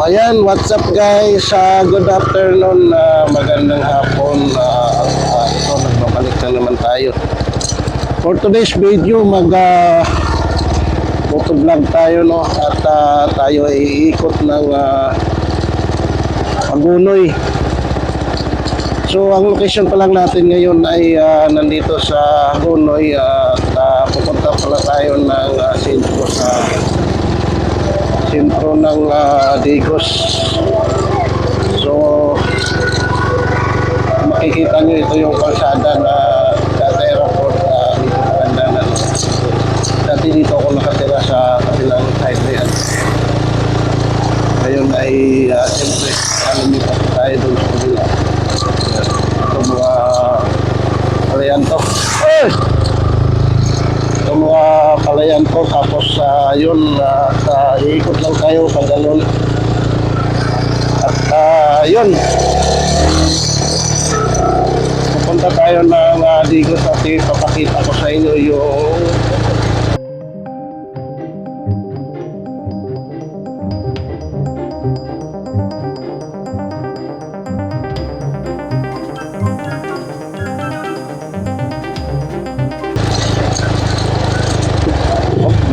Ayan, what's up guys? Good afternoon, magandang hapon. Ito, nagbabalik na naman tayo. For today's video, mag-vlog tayo, no? At tayo ay iikot ng Hagonoy. So, ang location pa lang natin ngayon ay nandito sa Hagonoy. At pupunta pala tayo ng sentro ng Digos. So makikita nyo ito yung kalsada na Dati Airport dito Pandanan. Dati dito ako nakatira sa kabilang side na yan. Ngayon ay siyempre lumipat tayo doon sa kabila. Ito mga palayan to. Mga palayan ko, tapos yun, iikot lang tayo pag ganun. At yun, pupunta tayo ng Digos at ipapakita ko sa inyo yung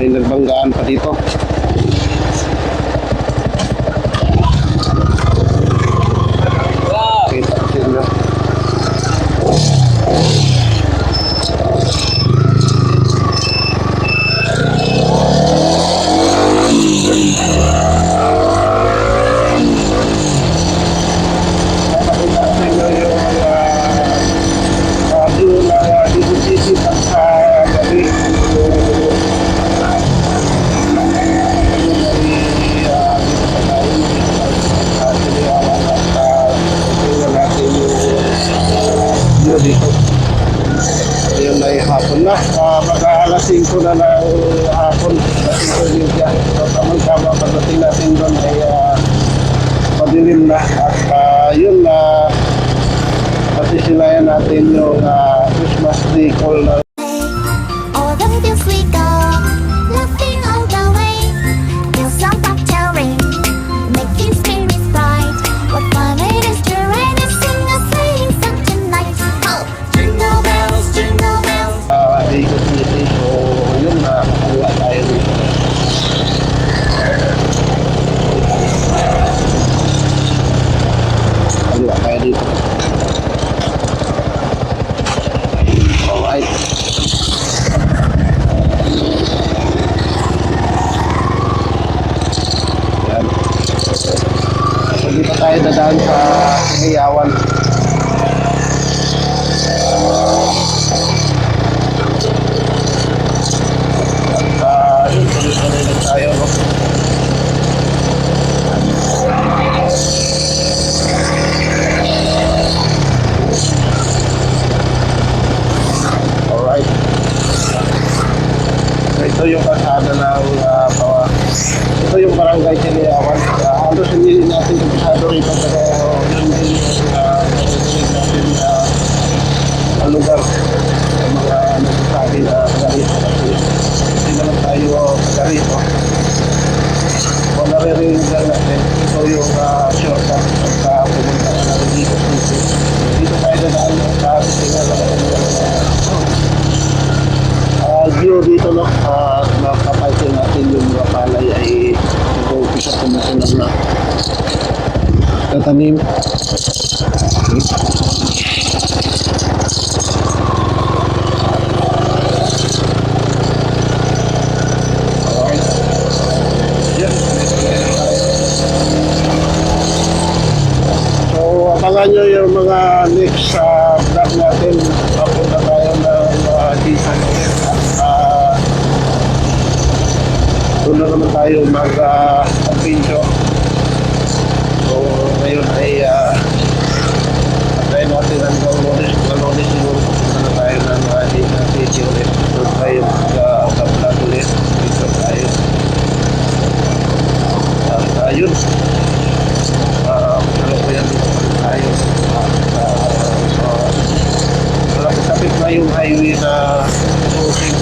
may nagbanggaan pa dito. Kita ko sila. Dito. Ayun na yung hapon na. Mag-aalas 5 na ng hapon. Alas 5 din dyan. So, tamang-tama pagdating natin doon ay padilim na. At yun na pasisilayan natin yung Christmas decor na tayo dadaan sa Sigayawan. At yun, tuloy-tuloy lang tayo, no? Alright. So, ito yung kalsada ng ito yung barangay Sigayawan. Halos hindi natin kabisado rito, pero yun din yung narinig natin na lugar sa mga nagsasabi na garito. Hindi naman tayo garito. Kung naririnig lang natin, ito yung shortcut pagka pumunta ka na dito. Dito tayo dadaan sa tingnan view dito, no? At makapapansin natin yung mga palay ay nag-uupisa tumutunan na tatanim. Alright. Yan. So, abangan nyo yung mga next vlog natin. Papunta tayo ng Disan. Doon na naman tayo mag-adventure. So ngayon ay tayo natin ang Lalones siguro. Punta na tayo ng Disan ulit. Doon tayo mag-vlog ulit. Dito tayo. Ayun. Ano po yan dito tayo. Malapit-lapit na yung highway na crossing.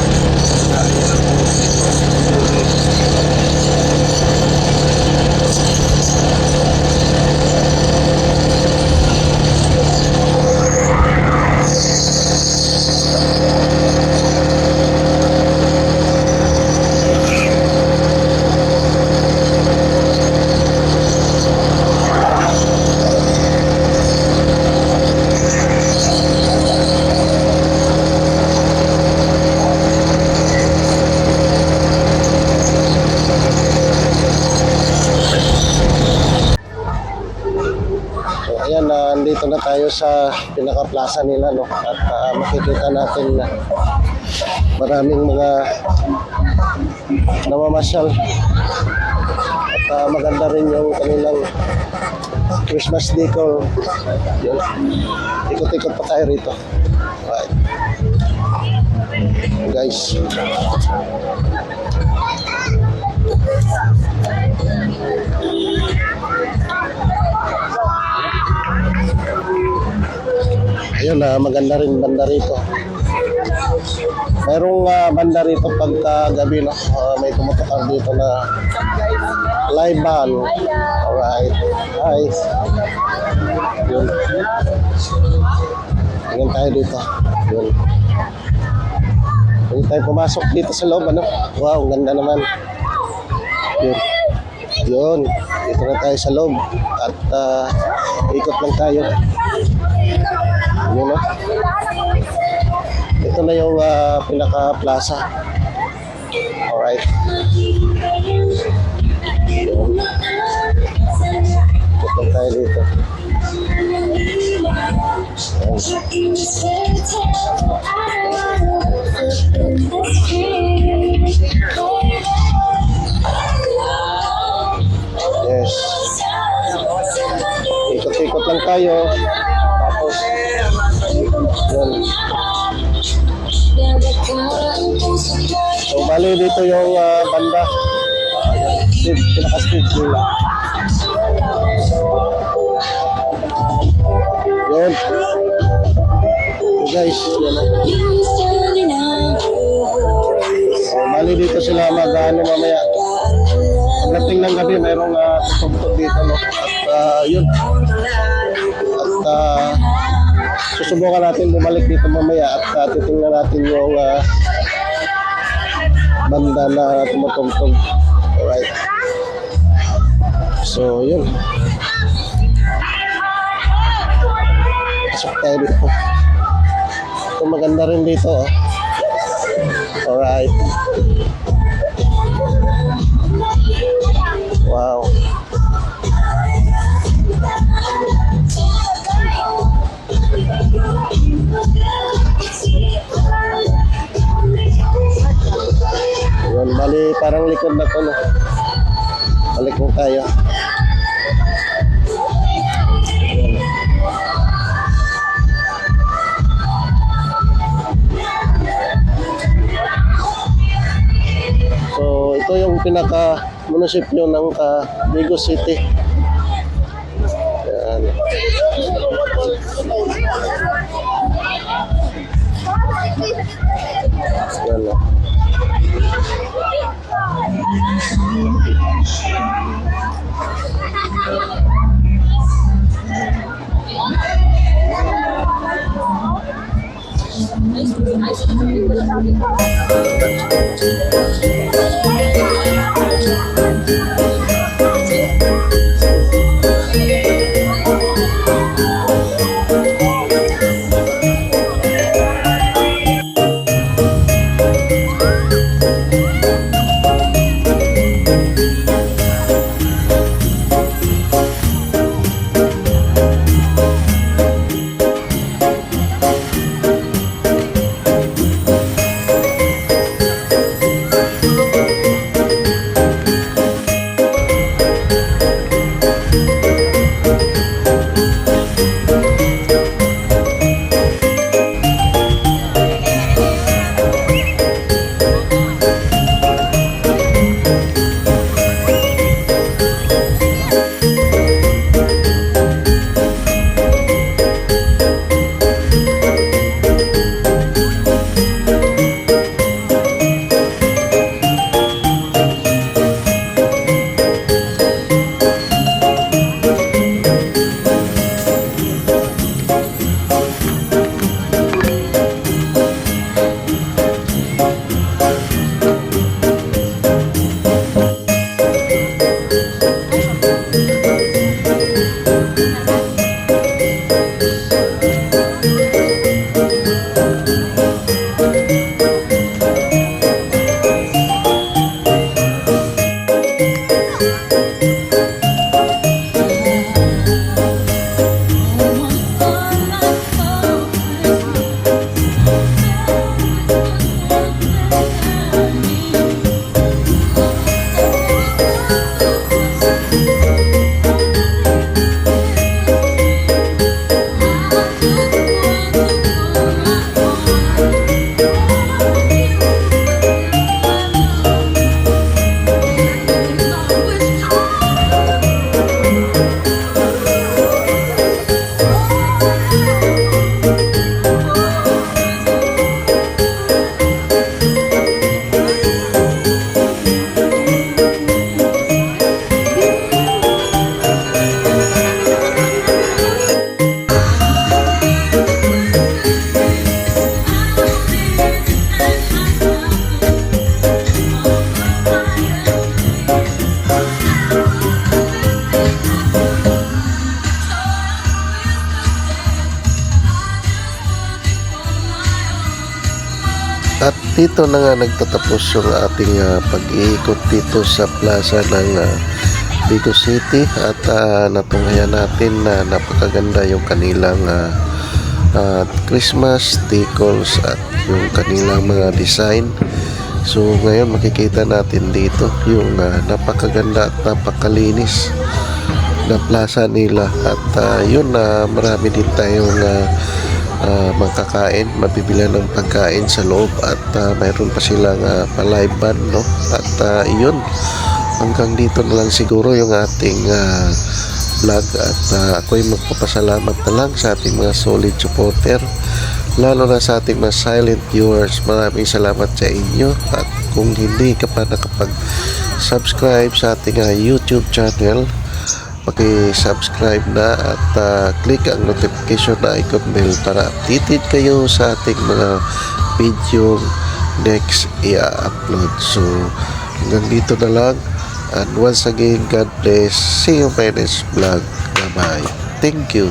sa pinaka-plaza nila, no? At makikita natin na maraming mga namamasyal. At maganda rin yung kanilang Christmas decor. Yun. Ikot-ikot pa tayo rito. Right. Guys. Ayun, maganda rin banda rito. Mayroong banda rito pagka gabi, no? May tumutukar dito na live band. Alright. Hi. Yun. Tingnan tayo dito. Yun. Pwede tayo pumasok dito sa loob, ano? Wow, ganda naman. Yun. Yun. Dito na tayo sa loob. At ikot lang tayo. Yun, no? Ito na yung pinaka-plaza. Alright. Yun. Ikot lang tayo dito. Yes. Ikot-ikot lang tayo. Tapos yun. So bali dito yung banda. Pinaka-stage nila. Yun. Guys, yan. So bali dito sila mag-ano mamaya. Pagdating ng gabi, mayroong tutugtog dito, no? At yun. At susubukan natin bumalik dito mamaya at titingnan natin yung banda na tumutugtog. Alright. So, yun. Pasok tayo dito. Ito maganda rin dito, oh. Alright. Wow. Ayan, bali parang likod na to, no? Balik mo tayo. Ayan. So ito yung pinaka munisipyo ng Vigo City. Ayan. Ayan, no? At dito na nga nagtatapos yung ating pag-iikot dito sa plaza ng Bigo City at natunghayan natin na napakaganda yung kanilang Christmas decals at yung kanilang mga design. So ngayon makikita natin dito yung napakaganda at napakalinis na plaza nila at yun marami din tayong makakain, mabibilan ng pagkain sa loob at mayroon pa silang pa-live band, no? At yun, hanggang dito na lang siguro yung ating vlog at ako'y magpapasalamat na lang sa ating mga solid supporter, lalo na sa ating mga silent viewers. Maraming salamat sa inyo at kung hindi ka pa nakapag-subscribe sa ating YouTube channel, paki-subscribe na at click ang notification na icon bell para updated kayo sa ating mga video next i-upload. So hanggang dito na lang and once again, God bless. See you in my next vlog. Bye bye. Thank you.